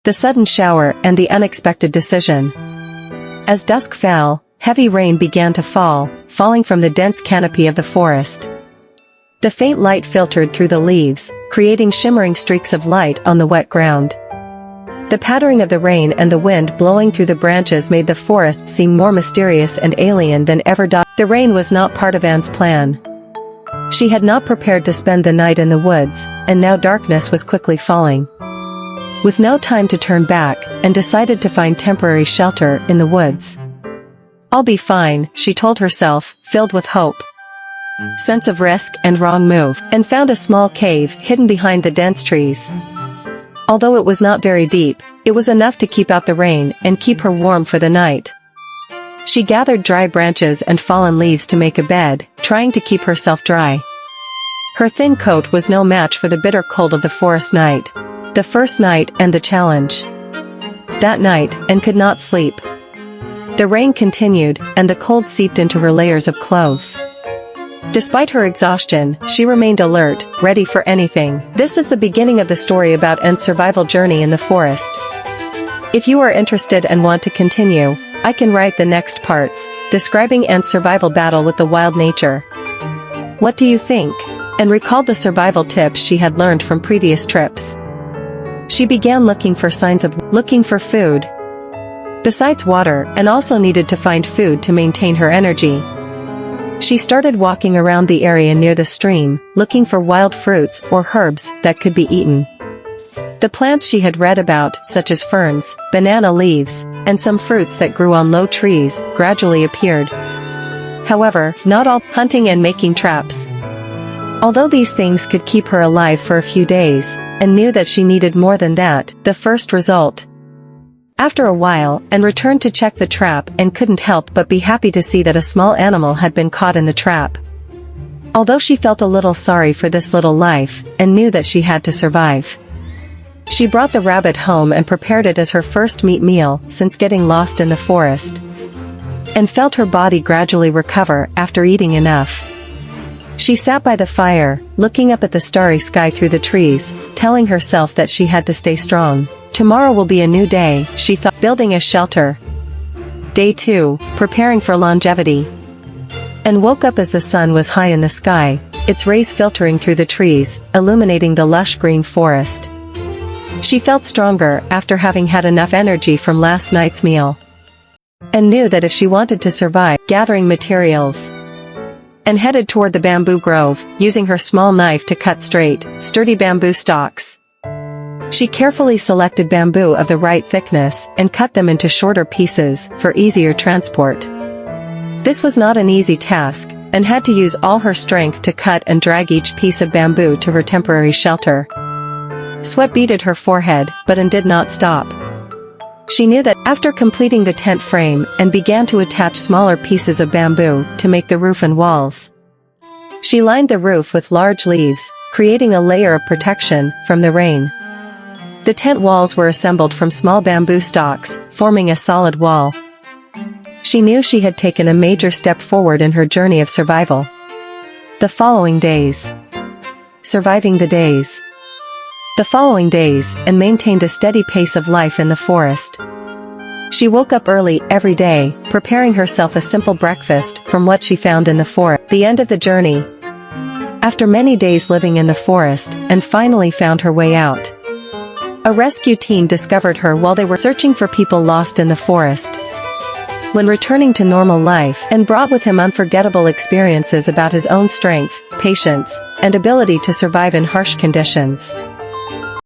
the sudden shower and the unexpected decision. As dusk fell, heavy rain began to fall, falling from the dense canopy of the forest. The faint light filtered through the leaves, creating shimmering streaks of light on the wet ground. The pattering of the rain and the wind blowing through the branches made the forest seem more mysterious and alien than ever. The rain was not part of Anne's plan. She had not prepared to spend the night in the woods, and now darkness was quickly falling. With no time to turn back, Anne decided to find temporary shelter in the woods. "I'll be fine," she told herself, filled with hope, sense of risk and wrong move, and found a small cave hidden behind the dense trees. Although it was not very deep, it was enough to keep out the rain and keep her warm for the night. She gathered dry branches and fallen leaves to make a bed, trying to keep herself dry. Her thin coat was no match for the bitter cold of the forest night. The first night and the challenge. That night, Anne could not sleep. The rain continued, and the cold seeped into her layers of clothes. Despite her exhaustion, she remained alert, ready for anything. This is the beginning of the story about Anne's survival journey in the forest. If you are interested and want to continue, I can write the next parts, describing Anne's survival battle with the wild nature. What do you think? Anne recalled the survival tips she had learned from previous trips. She began looking for food. Besides water, Anne also needed to find food to maintain her energy. She started walking around the area near the stream, looking for wild fruits or herbs that could be eaten. The plants she had read about, such as ferns, banana leaves, and some fruits that grew on low trees, gradually appeared. However, not all hunting and making traps. Although these things could keep her alive for a few days, Anne knew that she needed more than that. The first result. After a while, Anne returned to check the trap and couldn't help but be happy to see that a small animal had been caught in the trap. Although she felt a little sorry for this little life, Anne knew that she had to survive. She brought the rabbit home and prepared it as her first meat meal since getting lost in the forest. Anne felt her body gradually recover after eating enough. She sat by the fire, looking up at the starry sky through the trees, telling herself that she had to stay strong. Tomorrow will be a new day, she thought, building a shelter. Day 2, preparing for longevity. Anne woke up as the sun was high in the sky, its rays filtering through the trees, illuminating the lush green forest. She felt stronger after having had enough energy from last night's meal. And knew that if she wanted to survive, gathering materials. And headed toward the bamboo grove, using her small knife to cut straight, sturdy bamboo stalks. She carefully selected bamboo of the right thickness and cut them into shorter pieces for easier transport. This was not an easy task, and had to use all her strength to cut and drag each piece of bamboo to her temporary shelter. Sweat beaded her forehead, but Anne did not stop. She knew that after completing the tent frame and began to attach smaller pieces of bamboo to make the roof and walls. She lined the roof with large leaves, creating a layer of protection from the rain. The tent walls were assembled from small bamboo stalks, forming a solid wall. She knew she had taken a major step forward in her journey of survival. The following days. Surviving the days. The following days, Anne maintained a steady pace of life in the forest. She woke up early every day, preparing herself a simple breakfast from what she found in the forest. The end of the journey. After many days living in the forest, Anne finally found her way out. A rescue team discovered her while they were searching for people lost in the forest. When returning to normal life, Anne brought with him unforgettable experiences about his own strength, patience, and ability to survive in harsh conditions.